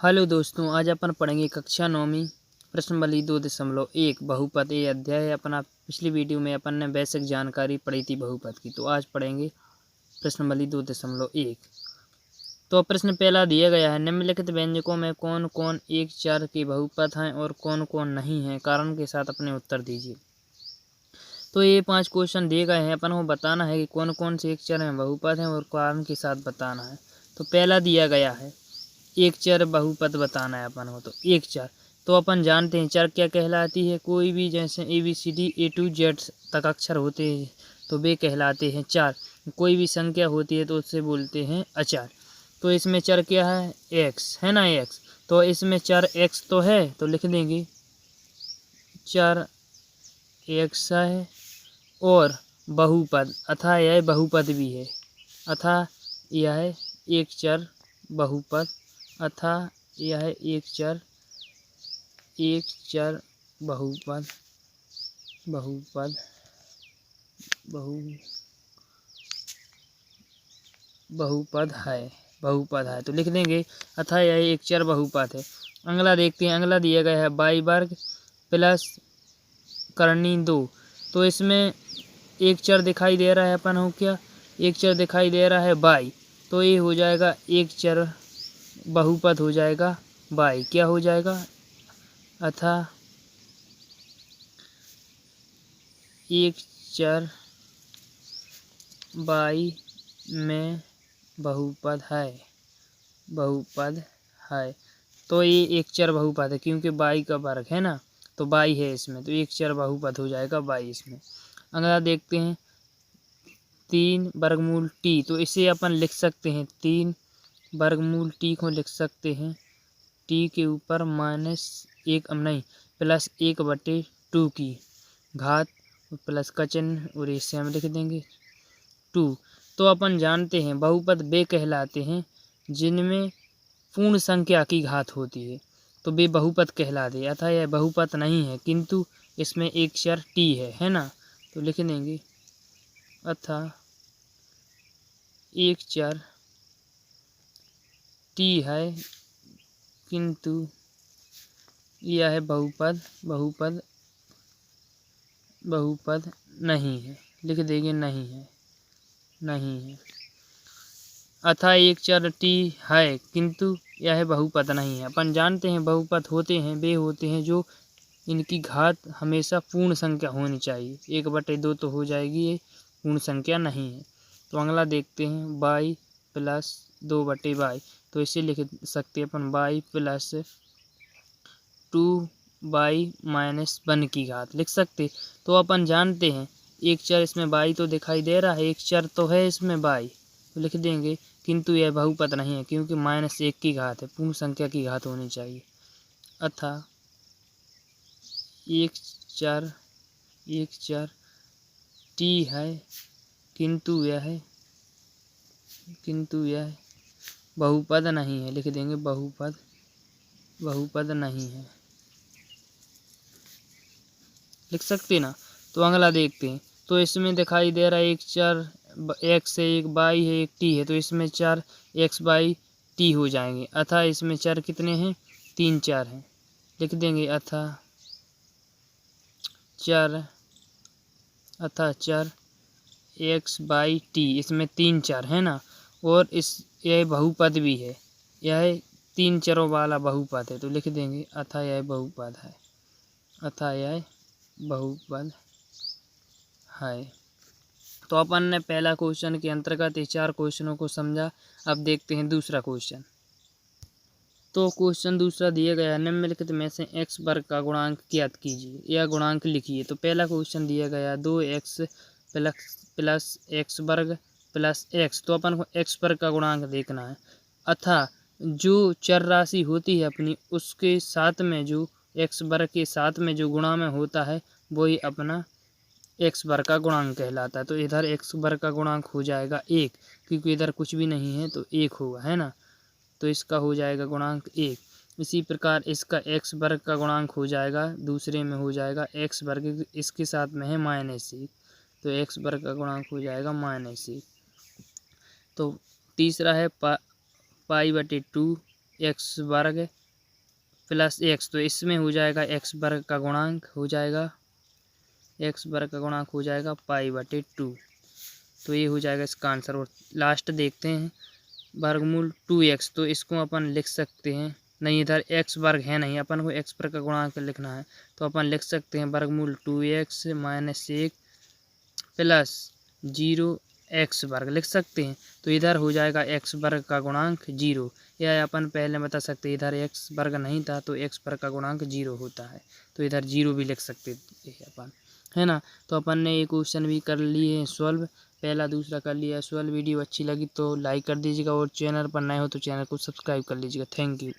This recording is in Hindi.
हेलो दोस्तों, आज अपन पढ़ेंगे कक्षा 9वीं प्रश्नावली 2.1 बहुपद। ये अध्याय है अपना। पिछली वीडियो में अपन ने बेसिक जानकारी पढ़ी थी बहुपद की, तो आज पढ़ेंगे प्रश्नावली 2.1। तो प्रश्न पहला दिया गया है, निम्नलिखित व्यंजकों में कौन कौन एक चर के बहुपद हैं और कौन कौन नहीं हैं, कारण के साथ अपने उत्तर दीजिए। तो ये 5 क्वेश्चन दिए गए हैं, अपन को बताना है कि कौन कौन से एक चर में बहुपद हैं और कारण के साथ बताना है। तो पहला दिया गया है एक चर बहुपद बताना है अपन को। तो एक चर तो अपन जानते हैं चर क्या कहलाती है। कोई भी जैसे ABCD A to Z तक अक्षर होते हैं तो वे कहलाते हैं चर। कोई भी संख्या होती है तो उससे बोलते हैं अचर। तो इसमें चर क्या है, x है ना, x। तो इसमें चर x तो है, तो लिख देंगे चर x है। और बहुपद अथा यह बहुपद भी है, अथा यह एक चर बहुपद, अथा यह एक चर बहुपद बहुपद बहुपद है। तो लिख देंगे अथा यह एक चर बहुपद है। अगला देखते हैं, अगला दिया गया है बाई वर्ग प्लस करनी 2। तो इसमें एक चर दिखाई दे रहा है अपन हो, क्या एक चर दिखाई दे रहा है बाई। तो ये हो जाएगा एक चर बहुपद हो जाएगा बाई। क्या हो जाएगा, अथा एक चर बाई में बहुपद है। तो ये एक चर बहुपद है क्योंकि बाई का वर्ग है ना, तो बाई है इसमें, तो एक चर बहुपद हो जाएगा बाई इसमें। अगला देखते हैं 3 वर्गमूल टी। तो इसे अपन लिख सकते हैं 3 वर्गमूल टी को लिख सकते हैं टी के ऊपर +1/2 की घात प्लस का चिन्ह और इसे हम लिख देंगे 2। तो अपन जानते हैं बहुपद वे कहलाते हैं जिनमें पूर्ण संख्या की घात होती है, तो वे बहुपद कहलाते हैं। अतः यह बहुपद नहीं है, किंतु इसमें एक चर टी है ना। तो लिख देंगे अतः एक चर टी है किंतु यह बहुपद नहीं है। लिख देंगे नहीं है। अतः एक चर टी है किंतु यह बहुपद नहीं है। अपन जानते हैं बहुपद होते हैं वे होते हैं जो इनकी घात हमेशा पूर्ण संख्या होनी चाहिए। 1/2 तो हो जाएगी, ये पूर्ण संख्या नहीं है। तो अगला देखते हैं बाई प्लस 2/22। तो इसे लिख सकते हैं अपन बाई प्लस 2/-1 की घात लिख सकते। तो अपन जानते हैं एक चर इसमें बाई तो दिखाई दे रहा है, एक चर तो है इसमें बाई, तो लिख देंगे किंतु यह बहुपद नहीं है क्योंकि -1 की घात है, पूर्ण संख्या की घात होनी चाहिए। अतः एक चर टी है किंतु यह बहुपद नहीं है। लिख देंगे बहुपद नहीं है, लिख सकते ना। तो अगला देखते हैं, तो इसमें दिखाई दे रहा है एक चर x है, एक बाई है, एक टी है। तो इसमें चर x/t हो जाएंगे। अतः इसमें चर कितने हैं, 3 चर हैं। लिख देंगे अतः चर x/t। इसमें 3 चर है ना, और यह बहुपद भी है, यह 3 चरों वाला बहुपद है। तो लिख देंगे अतः यह बहुपद है। तो अपन ने पहला क्वेश्चन के अंतर्गत ये 4 क्वेश्चनों को समझा। अब देखते हैं दूसरा क्वेश्चन। तो क्वेश्चन दूसरा दिया गया, निम्नलिखित में से x वर्ग का गुणांक ज्ञात कीजिए या गुणांक लिखिए। तो पहला क्वेश्चन दिया गया 2x प्लस x वर्ग प्लस x। तो अपन को x वर्ग का गुणांक देखना है। अतः जो चर राशि होती है अपनी, उसके साथ में जो x वर्ग के साथ में जो गुणा में होता है वही अपना x वर्ग का गुणांक कहलाता है। तो इधर x वर्ग का गुणांक हो जाएगा 1, क्योंकि इधर कुछ भी नहीं है तो 1 होगा, है ना। तो इसका हो जाएगा गुणांक 1। इसी प्रकार इसका x वर्ग का गुणांक हो जाएगा, दूसरे में हो जाएगा x वर्ग, इसके साथ में है -1, तो x वर्ग का गुणांक हो जाएगा -1। तो तीसरा है π/2 एक्स वर्ग प्लस एक्स, तो इसमें हो जाएगा एक्स वर्ग का गुणांक हो जाएगा, एक्स वर्ग का गुणांक हो जाएगा π/2। तो ये हो जाएगा इसका आंसर। और लास्ट देखते हैं वर्गमूल 2x, तो इसको अपन लिख सकते हैं, नहीं इधर एक्स वर्ग है नहीं, अपन को एक्स वर्ग का गुणांक लिखना है, तो अपन लिख सकते हैं वर्गमूल 2x - 1 प्लस 0x वर्ग लिख सकते हैं। तो इधर हो जाएगा एक्स वर्ग का गुणांक 0, या अपन पहले बता सकते हैं इधर एक्स वर्ग नहीं था तो एक्स वर्ग का गुणांक 0 होता है, तो इधर 0 भी लिख सकते हैं अपन, है ना। तो अपन ने ये क्वेश्चन भी कर लिए हैं सॉल्व, पहला दूसरा कर लिया सॉल्व। वीडियो अच्छी लगी तो लाइक कर दीजिएगा, और चैनल पर नए हो तो चैनल को सब्सक्राइब कर लीजिएगा। Thank you.